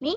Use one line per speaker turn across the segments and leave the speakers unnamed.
Me?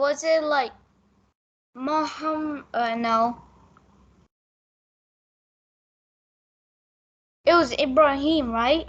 Was it like Muhammad? No. It was Ibrahim, right?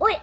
Wait.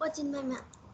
What's in my mouth?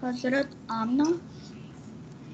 Hazrat Amna.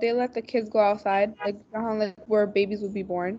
they let the kids go outside like like where babies would be born.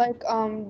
like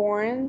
born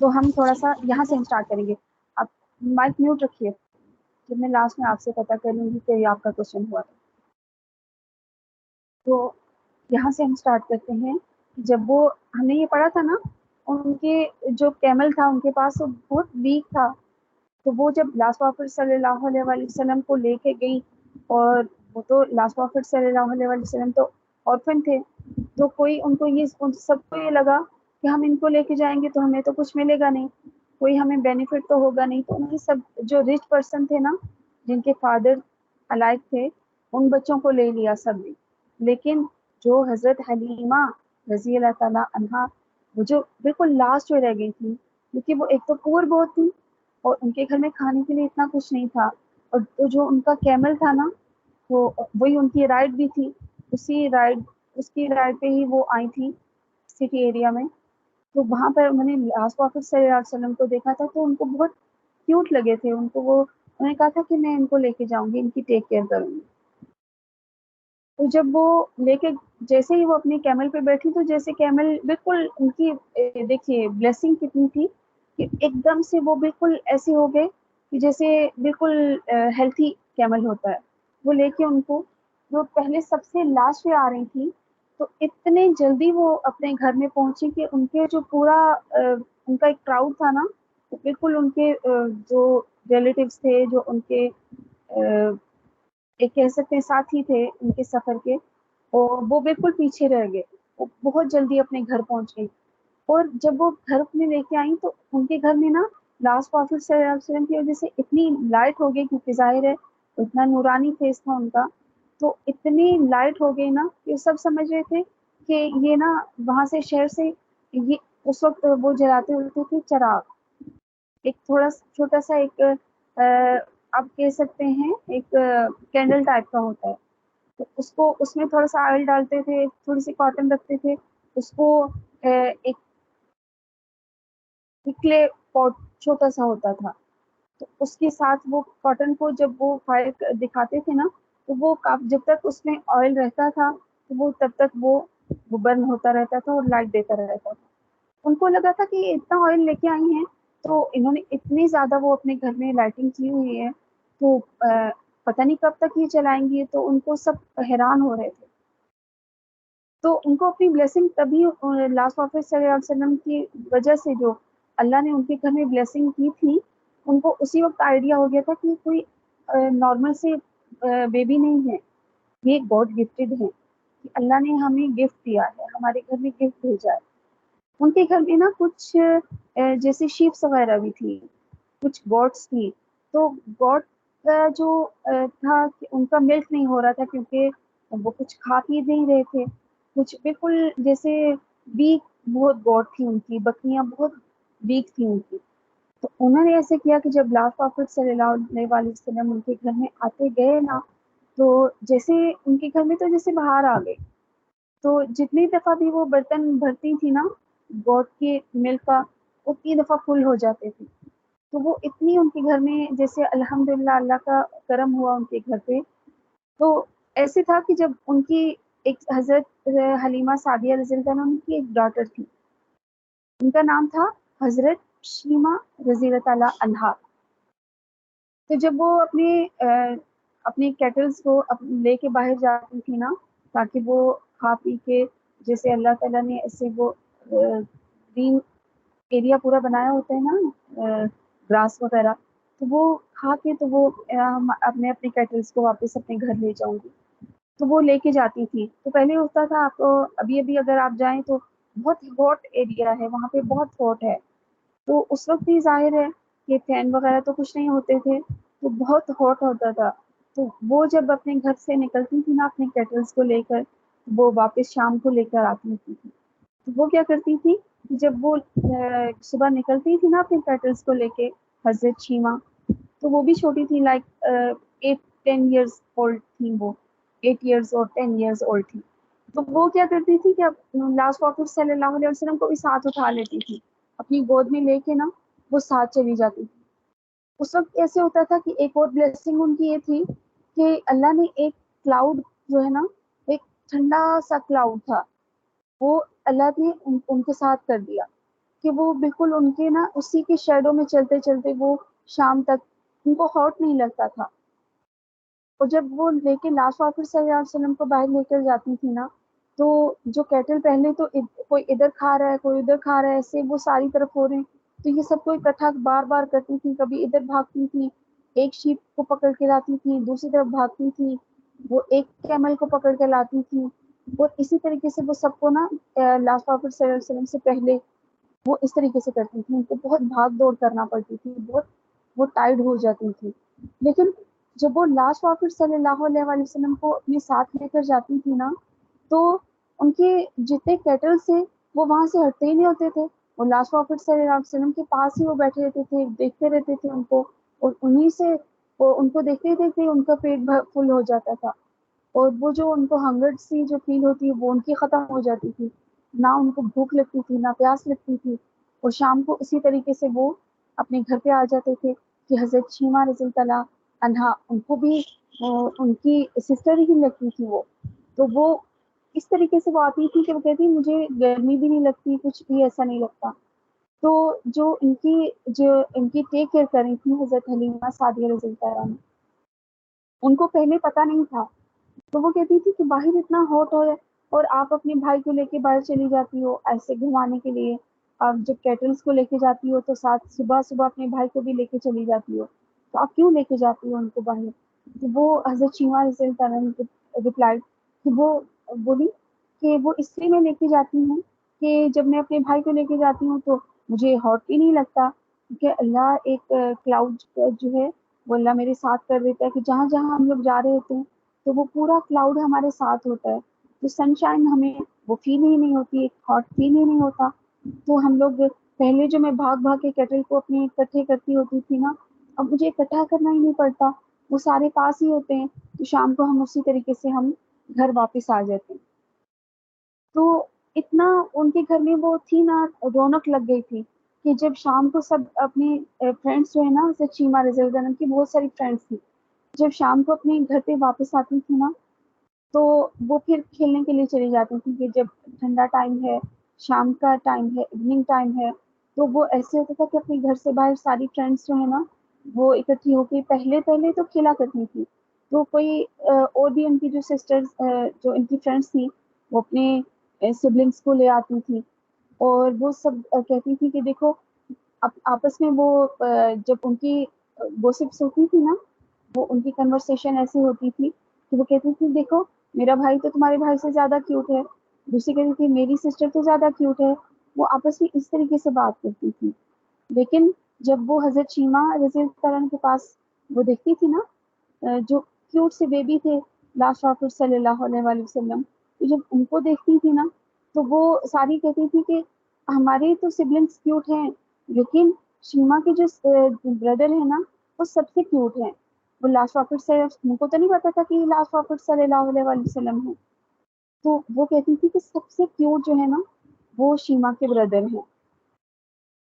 تو ہم تھوڑا سا یہاں سے ہم start کریں گے. آپ مائک میوٹ رکھیے جب میں لاسٹ میں آپ سے پتہ کروں گی کہ آپ کا کوشچن ہوا. تو یہاں سے ہم اسٹارٹ کرتے ہیں. جب وہ ہم نے یہ پڑھا تھا نا, ان کے جو کیمل تھا ان کے پاس وہ بہت ویک تھا, تو وہ جب لاسٹ پروفٹ صلی اللہ علیہ وآلہ وسلم کو لے کے گئی, اور وہ تو لاسٹ پروفٹ صلی اللہ علیہ وآلہ وسلم تو آرفن تھے, تو کوئی ان کو یہ ان سب کو یہ لگا کہ ہم ان کو لے کے جائیں گے تو ہمیں تو کچھ ملے گا نہیں, کوئی ہمیں بینیفٹ تو ہوگا نہیں. تو انہوں نے سب جو ریچ پرسن تھے نا, جن کے فادر الائق تھے, ان بچوں کو لے لیا سب نے. لیکن جو حضرت حلیمہ رضی اللہ تعالیٰ عنہا, وہ جو بالکل لاسٹ میں رہ گئی تھی, کیونکہ وہ ایک تو پور بہت تھی اور ان کے گھر میں کھانے کے لیے اتنا کچھ نہیں تھا, اور تو جو ان کا کیمل تھا نا, وہ وہی ان کی رائڈ بھی تھی, اس کی رائڈ پہ ہی وہ آئی تھی سٹی ایریا میں. تو وہاں پر انہوں نے لاسٹ پروفٹ صلی اللہ علیہ وسلم کو دیکھا تھا, تو ان کو بہت کیوٹ لگے تھے. ان کو وہ انہوں نے کہا تھا کہ میں ان کو لے کے جاؤں گی, ان کی ٹیک کیئر کروں گی. تو جب وہ لے کے جیسے ہی وہ اپنی کیمل پہ بیٹھی, تو جیسے کیمل بالکل ان کی دیکھیے بلیسنگ کتنی تھی کہ ایک دم سے وہ بالکل ایسے ہو گئے کہ جیسے بالکل ہیلتھی کیمل ہوتا ہے. وہ لے کے ان کو, جو پہلے سب سے لاسٹ پہ آ رہی تھی, تو اتنے جلدی وہ اپنے گھر میں پہنچی کہ ان کے جو پورا ان کا ایک کراؤڈ تھا نا, بالکل ان کے جو ریلیٹیوز تھے, جو ان کے ایک کہہ سکتے ہیں ساتھی تھے ان کے سفر کے, اور وہ بالکل پیچھے رہ گئے. وہ بہت جلدی اپنے گھر پہنچ گئی, اور جب وہ گھر میں لے کے آئیں تو ان کے گھر میں نا لاسٹ پروفٹ صلی اللہ علیہ وسلم کی وجہ سے اتنی لائٹ ہو گئی, کیونکہ ظاہر ہے اتنا نورانی فیس تھا ان کا, تو اتنی لائٹ ہو گئی نا کہ سب سمجھ رہے تھے کہ یہ نا وہاں سے شہر سے یہ اس وقت وہ جلاتے ہوتے تھے چراغ, ایک تھوڑا چھوٹا سا ایک آپ کہہ سکتے ہیں ایک کینڈل ٹائپ کا ہوتا ہے. تو اس کو اس میں تھوڑا سا آئل ڈالتے تھے, تھوڑی سی کاٹن رکھتے تھے, اس کو ایک کلے پاٹ چھوٹا سا ہوتا تھا, تو اس کے ساتھ وہ کاٹن کو جب وہ فائر دکھاتے تھے نا, تو وہ جب تک اس میں آئل رہتا تھا تو وہ تب تک وہ برن ہوتا رہتا تھا اور لائٹ دیتا رہتا تھا. ان کو لگا تھا کہ یہ اتنا آئل لے کے آئی ہیں, تو انہوں نے اتنی زیادہ وہ اپنے گھر میں لائٹنگ کی ہوئی ہے, تو پتہ نہیں کب تک یہ چلائیں گی. تو ان کو سب حیران ہو رہے تھے. تو ان کو اپنی بلیسنگ تبھی لاسٹ پروفٹ صلی اللہ علیہ وسلم کی وجہ سے, جو اللہ نے ان کے گھر میں بلیسنگ کی تھی, ان کو اسی وقت آئیڈیا ہو گیا تھا کہ کوئی نارمل سے بیبی نہیں ہے, یہ گاڈ گفٹڈ ہے, کہ اللہ نے ہمیں گفٹ دیا ہے, ہمارے گھر میں گفٹ بھیجا ہے. ان کے گھر میں نا کچھ جیسے شیپس وغیرہ بھی تھی, کچھ گوٹس تھی. تو گوٹ کا جو تھا کہ ان کا ملک نہیں ہو رہا تھا, کیونکہ وہ کچھ کھا پی نہیں رہے تھے, کچھ بالکل جیسے ویک بہت گوٹ تھی ان کی, بکریاں بہت ویک تھی ان کی. تو انہوں نے ایسے کیا کہ جب لاسٹ پروفٹ صلی اللہ علیہ وآلہ وسلم ان کے گھر میں آتے گئے نا, تو جیسے ان کے گھر میں تو جیسے باہر آ گئے, تو جتنی دفعہ بھی وہ برتن بھرتی تھی نا گوٹ کے ملک کا, اتنی دفعہ فل ہو جاتے تھے. تو وہ اتنی ان کے گھر میں جیسے الحمدللہ اللہ کا کرم ہوا ان کے گھر پہ. تو ایسے تھا کہ جب ان کی ایک حضرت حلیمہ سعدیہ رضی اللہ عنہا, ان کی ایک ڈاٹر تھی, ان کا نام تھا حضرت شیمہ رضی اللہ تعالیٰ عنہا. تو جب وہ اپنے کیٹلز کو لے کے باہر جاتی تھی نا, تاکہ وہ کھا پی کے, جیسے اللہ تعالیٰ نے ایسے وہ گرین ایریا پورا بنایا ہوتا ہے نا گراس وغیرہ, تو وہ کھا کے تو وہ اپنے کیٹلز کو واپس اپنے گھر لے جاؤں گی, تو وہ لے کے جاتی تھی. تو پہلے ہوتا تھا, آپ ابھی اگر آپ جائیں تو بہت ہاٹ ایریا ہے وہاں پہ, بہت ہاٹ ہے. تو اس وقت بھی ظاہر ہے کہ فین وغیرہ تو کچھ نہیں ہوتے تھے, تو بہت ہاٹ ہوتا تھا. تو وہ جب اپنے گھر سے نکلتی تھی نا اپنے کیٹلز کو لے کر, وہ واپس شام کو لے کر آتی تھی. تو وہ کیا کرتی تھی, جب وہ صبح نکلتی تھی نا اپنے کیٹلز کو لے کے, حضرت شیمہ, تو وہ بھی چھوٹی تھی, لائک 8-10 ایئرس اولڈ تھی, وہ 8 ایئرس اور 10 ایئرس اولڈ تھی. تو وہ کیا کرتی تھی کہ لاسٹ پروفٹ صلی اللہ علیہ وسلم کو بھی ساتھ اٹھا لیتی تھی, اپنی گود میں لے کے نا وہ ساتھ چلی جاتی تھی. اس وقت ایسے ہوتا تھا کہ ایک اور بلیسنگ ان کی یہ تھی کہ اللہ نے ایک کلاؤڈ جو ہے نا, ایک ٹھنڈا سا کلاؤڈ تھا, وہ اللہ نے ان کے ساتھ کر دیا. کہ وہ بالکل ان کے نا اسی کے شیڈو میں چلتے چلتے وہ شام تک ان کو ہاٹ نہیں لگتا تھا. اور جب وہ لے کے لاسٹ پروفٹ صلی اللہ علیہ وسلم کو باہر لے کر جاتی تھی نا، تو جو کیٹل پہلے تو کوئی ادھر کھا رہا ہے کوئی ادھر کھا رہا ہے، ایسے وہ ساری طرف ہو رہے ہیں، تو یہ سب کو اکٹھا بار بار کرتی تھی. کبھی ادھر بھاگتی تھی، ایک شیپ کو پکڑ کے لاتی تھی، دوسری طرف بھاگتی تھی، وہ ایک کیمل کو پکڑ کے لاتی تھی. اور اسی طریقے سے وہ سب کو نا لاسٹ پروفٹ صلی اللہ علیہ وسلم سے پہلے وہ اس طریقے سے کرتی تھی. ان کو بہت بھاگ دوڑ کرنا پڑتی تھی، بہت وہ ٹائرڈ ہو جاتی تھی. لیکن جب وہ لاسٹ پروفٹ صلی اللہ علیہ وسلم کو اپنے ساتھ لے کر جاتی تھی نا، تو ان کے جتنے کیٹل سے وہ وہاں سے ہٹتے ہی نہیں ہوتے تھے. وہ لاسٹ پروفٹ صلی اللہ علیہ وسلم کے پاس ہی وہ بیٹھے رہتے تھے، دیکھتے رہتے تھے ان کو، اور انہیں سے وہ ان کو دیکھتے دیکھتے ان کا پیٹ فل ہو جاتا تھا. اور وہ جو ان کو ہنگر سی جو فیل ہوتی ہے وہ ان کی ختم ہو جاتی تھی. نہ ان کو بھوک لگتی تھی نہ پیاس لگتی تھی. اور شام کو اسی طریقے سے وہ اپنے گھر پہ آ جاتے تھے کہ حضرت شیمہ رضی اللہ عنہا ان کو بھی ان کی سسٹر ہی لگتی تھی وہ. تو وہ اس طریقے سے وہ آتی تھی کہ وہ کہتی مجھے گرمی بھی نہیں لگتی، کچھ بھی ایسا نہیں لگتا. تو جو ان کی ٹیک کیئر کر رہی تھی حضرت حلیمہ سعدیہ رضی اللہ عنہا، ان کو پہلے پتہ نہیں تھا. تو وہ کہتی تھی کہ باہر اتنا ہاٹ ہے اور آپ اپنے بھائی کو لے کے باہر چلی جاتی ہو ایسے گھمانے کے لیے. آپ جب کیٹلس کو لے کے جاتی ہو تو ساتھ صبح صبح اپنے بھائی کو بھی لے کے چلی جاتی ہو، تو آپ کیوں لے کے جاتی ہو ان کو باہر؟ تو وہ حضرت شیمہ رضی اللہ عنہا ریپلائڈ کہ وہ بولی کہ وہ اس لیے میں لے کے جاتی ہوں کہ جب میں اپنے بھائی کو لے کے جاتی ہوں تو مجھے ہاٹ بھی نہیں لگتا، کیونکہ اللہ ایک کلاؤڈ جو ہے وہ اللہ میرے ساتھ کر دیتا ہے کہ جہاں جہاں ہم لوگ جا رہے ہوتے ہیں تو وہ پورا کلاؤڈ ہمارے ساتھ ہوتا ہے، تو سن شائن ہمیں وہ فیل ہی نہیں ہوتی، ایک ہاٹ فیل ہی نہیں ہوتا. تو ہم لوگ پہلے جو میں بھاگ بھاگ کے کیٹل کو اپنے اکٹھے کرتی ہوتی تھی نا، اب مجھے اکٹھا کرنا ہی نہیں پڑتا، وہ سارے پاس ہی ہوتے ہیں. تو شام کو ہم اسی طریقے سے ہم گھر واپس آ جاتے ہیں. تو اتنا ان کے گھر میں وہ تھی نا رونق لگ گئی تھی کہ جب شام کو سب اپنے فرینڈس جو ہے نا جیسے شیمہ رضی اللہ عنہا کی بہت ساری فرینڈس تھی، جب شام کو اپنے گھر پہ واپس آتی تھی نا تو وہ پھر کھیلنے کے لیے چلی جاتی تھی. کہ جب ٹھنڈا ٹائم ہے، شام کا ٹائم ہے، ایوننگ ٹائم ہے، تو وہ ایسے ہوتا تھا کہ اپنے گھر سے باہر ساری فرینڈس جو ہے نا وہ اکٹھی ہو کے پہلے تو کھیلا کرتی تھی. تو کوئی اور بھی ان کی جو سسٹرز جو ان کی فرینڈس تھی وہ اپنے سبلنگس کو لے آتی تھی، اور وہ سب کہتی تھی کہ دیکھو آپس میں وہ جب ان کی گوسپس ہوتی تھی نا، وہ ان کی کنورسیشن ایسی ہوتی تھی کہ وہ کہتی تھی دیکھو میرا بھائی تو تمہارے بھائی سے زیادہ کیوٹ ہے، دوسری کہتی تھی میری سسٹر تو زیادہ کیوٹ ہے. وہ آپس میں اس طریقے سے بات کرتی تھی. لیکن جب وہ حضرت شیمہ رضی اللہ عنہا کے پاس وہ دیکھتی تھی نا جو کیوٹ سے بیبی تھے لاسٹ پروفٹ صلی اللہ علیہ وسلم، تو جب ان کو دیکھتی تھی نا تو وہ ساری کہتی تھی کہ ہمارے تو سبلنگس کیوٹ ہیں لیکن شیمہ کے جو بردر ہے نا وہ سب سے کیوٹ ہیں. وہ لاسٹ پروفٹ سے ان کو تو نہیں پتا تھا کہ لاسٹ پروفٹ صلی اللہ علیہ وسلم ہے. تو وہ کہتی تھی کہ سب سے کیوٹ جو ہے نا وہ شیمہ کے بردر ہیں،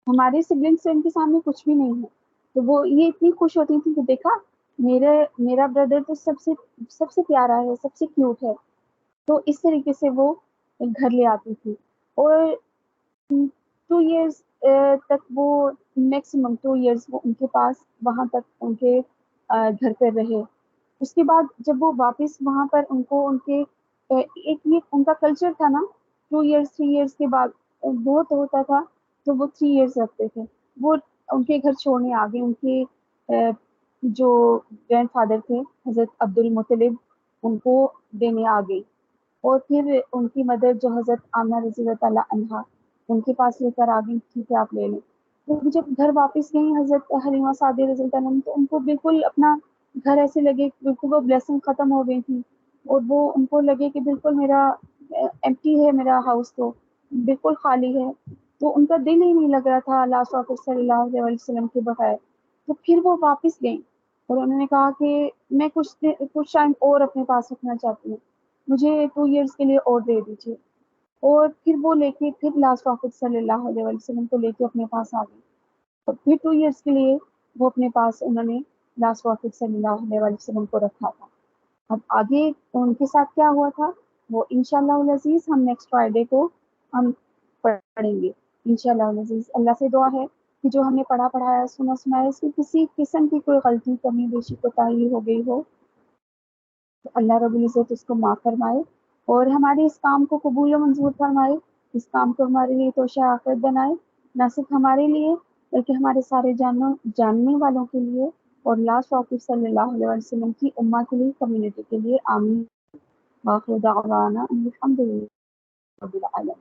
ہمارے سبلنگس ان کے سامنے کچھ بھی نہیں ہے. تو وہ یہ اتنی خوش ہوتی تھی کہ دیکھا میرا بردر تو سب سے پیارا ہے، سب سے کیوٹ ہے. تو اس طریقے سے وہ گھر لے آتی تھی. اور 2 ایئرس تک وہ میکسیمم 2 ایئرس وہ ان کے پاس وہاں تک ان کے گھر پہ رہے. اس کے بعد جب وہ واپس وہاں پر ان کو ان کے ایک یہ ان کا کلچر تھا نا 2 ایئرس 3 ایئرس کے بعد بہت ہوتا تھا تو وہ 3 ایئرس رکھتے تھے. وہ ان کے گھر چھوڑنے آگے ان کے جو گرینڈ فادر تھے حضرت عبد المطلب ان کو دینے آ گئی. اور پھر ان کی مدر جو حضرت آمنہ رضی اللہ عنہا ان کے پاس لے کر آ گئی، ٹھیک ہے آپ لے لیں. تو جب گھر واپس گئی حضرت حلیمہ سعدیہ رضی اللہ عنہا تو ان کو بالکل اپنا گھر ایسے لگے بالکل وہ بلیسنگ ختم ہو گئی تھی، اور وہ ان کو لگے کہ بالکل میرا ایمٹی ہے، میرا ہاؤس تو بالکل خالی ہے. تو ان کا دل ہی نہیں لگ رہا تھا لاسٹ پروفٹ صلی اللہ علیہ وسلم کے بغیر. تو پھر وہ واپس گئیں اور انہوں نے کہا کہ میں کچھ ٹائم اور اپنے پاس رکھنا چاہتی ہوں، مجھے 2 ایئرس کے لیے اور دے دیجیے. اور پھر وہ لے کے پھر لاسٹ پروفٹ صلی اللہ علیہ وسلم کو لے کے اپنے پاس آ گئی. اور پھر 2 ایئرس کے لیے وہ اپنے پاس انہوں نے لاسٹ پروفٹ صلی اللہ علیہ وسلم کو رکھا تھا. اب آگے ان کے ساتھ کیا ہوا تھا وہ انشاءاللہ العزیز ہم نیکسٹ فرائیڈے کو ہم پڑھیں گے. انشاءاللہ العزیز اللہ سے دعا ہے کہ جو ہم نے پڑھا پڑھایا سنا سنایا اس میں کسی قسم کی کوئی غلطی کمی بیشی کوتاہی ہو گئی ہو تو اللہ رب العزت اس کو معاف فرمائے اور ہمارے اس کام کو قبول و منظور فرمائے، اس کام کو ہمارے لیے توشہ آخرت بنائے، نہ صرف ہمارے لیے بلکہ ہمارے سارے جاننے والوں کے لیے اور لاسٹ پروفٹ صلی اللہ علیہ وسلم کی امہ کے لیے، کمیونٹی کے لیے۔ آمین۔ وآخر دعوانا ان الحمد للہ رب العالمین۔